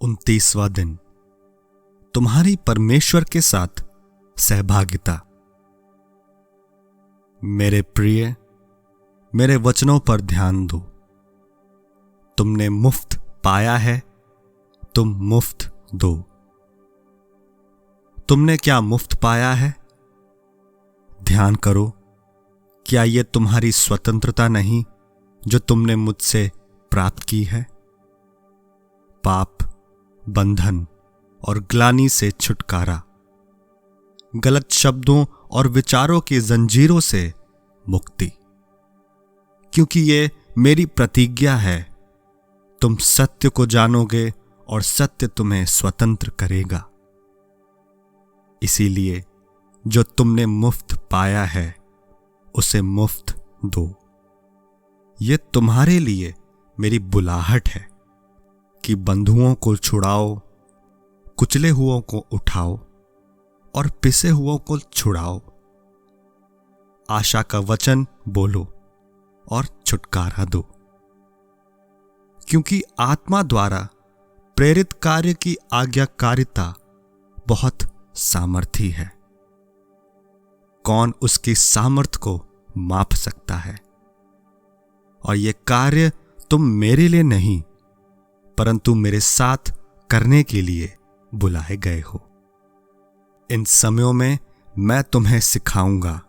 29वां दिन। तुम्हारी परमेश्वर के साथ सहभागिता। मेरे प्रिय, मेरे वचनों पर ध्यान दो। तुमने मुफ्त पाया है, तुम मुफ्त दो। तुमने क्या मुफ्त पाया है? ध्यान करो, क्या यह तुम्हारी स्वतंत्रता नहीं जो तुमने मुझसे प्राप्त की है? पाप, बंधन और ग्लानि से छुटकारा, गलत शब्दों और विचारों की जंजीरों से मुक्ति। क्योंकि ये मेरी प्रतिज्ञा है, तुम सत्य को जानोगे और सत्य तुम्हें स्वतंत्र करेगा। इसीलिए जो तुमने मुफ्त पाया है उसे मुफ्त दो। ये तुम्हारे लिए मेरी बुलाहट है कि बंधुओं को छुड़ाओ, कुचले हुओं को उठाओ और पिसे हुओं को छुड़ाओ। आशा का वचन बोलो और छुटकारा दो। क्योंकि आत्मा द्वारा प्रेरित कार्य की आज्ञाकारिता बहुत सामर्थी है। कौन उसकी सामर्थ को माप सकता है? और ये कार्य तुम मेरे लिए नहीं परंतु मेरे साथ करने के लिए बुलाए गए हो। इन समयों में मैं तुम्हें सिखाऊंगा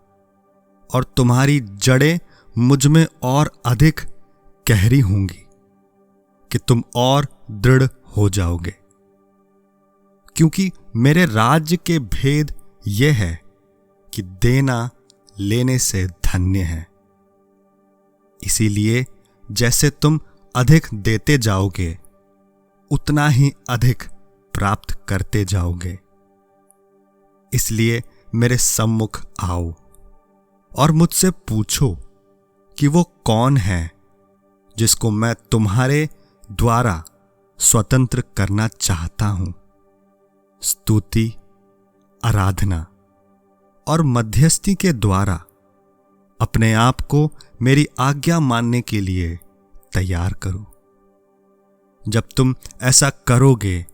और तुम्हारी जड़ें मुझ में और अधिक गहरी होंगी कि तुम और दृढ़ हो जाओगे। क्योंकि मेरे राज्य के भेद यह है कि देना लेने से धन्य है। इसीलिए जैसे तुम अधिक देते जाओगे उतना ही अधिक प्राप्त करते जाओगे। इसलिए मेरे सम्मुख आओ और मुझसे पूछो कि वो कौन है जिसको मैं तुम्हारे द्वारा स्वतंत्र करना चाहता हूं। स्तुति, आराधना और मध्यस्थी के द्वारा अपने आप को मेरी आज्ञा मानने के लिए तैयार करो। जब तुम ऐसा करोगे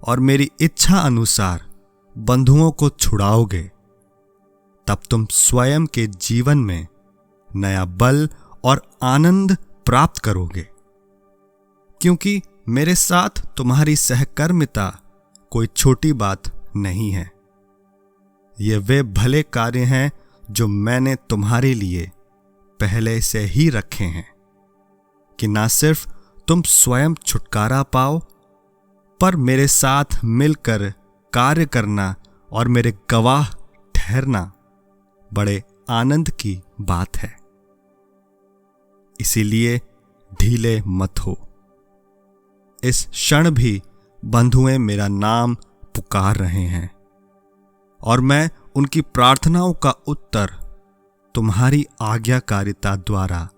और मेरी इच्छा अनुसार बंधुओं को छुड़ाओगे, तब तुम स्वयं के जीवन में नया बल और आनंद प्राप्त करोगे। क्योंकि मेरे साथ तुम्हारी सहकर्मिता कोई छोटी बात नहीं है। ये वे भले कार्य हैं जो मैंने तुम्हारे लिए पहले से ही रखे हैं, कि ना सिर्फ तुम स्वयं छुटकारा पाओ, पर मेरे साथ मिलकर कार्य करना और मेरे गवाह ठहरना बड़े आनंद की बात है। इसीलिए ढीले मत हो। इस क्षण भी बंधुएं मेरा नाम पुकार रहे हैं और मैं उनकी प्रार्थनाओं का उत्तर तुम्हारी आज्ञाकारिता द्वारा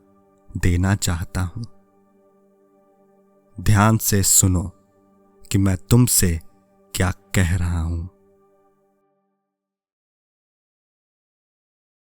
देना चाहता हूं। ध्यान से सुनो कि मैं तुमसे क्या कह रहा हूं।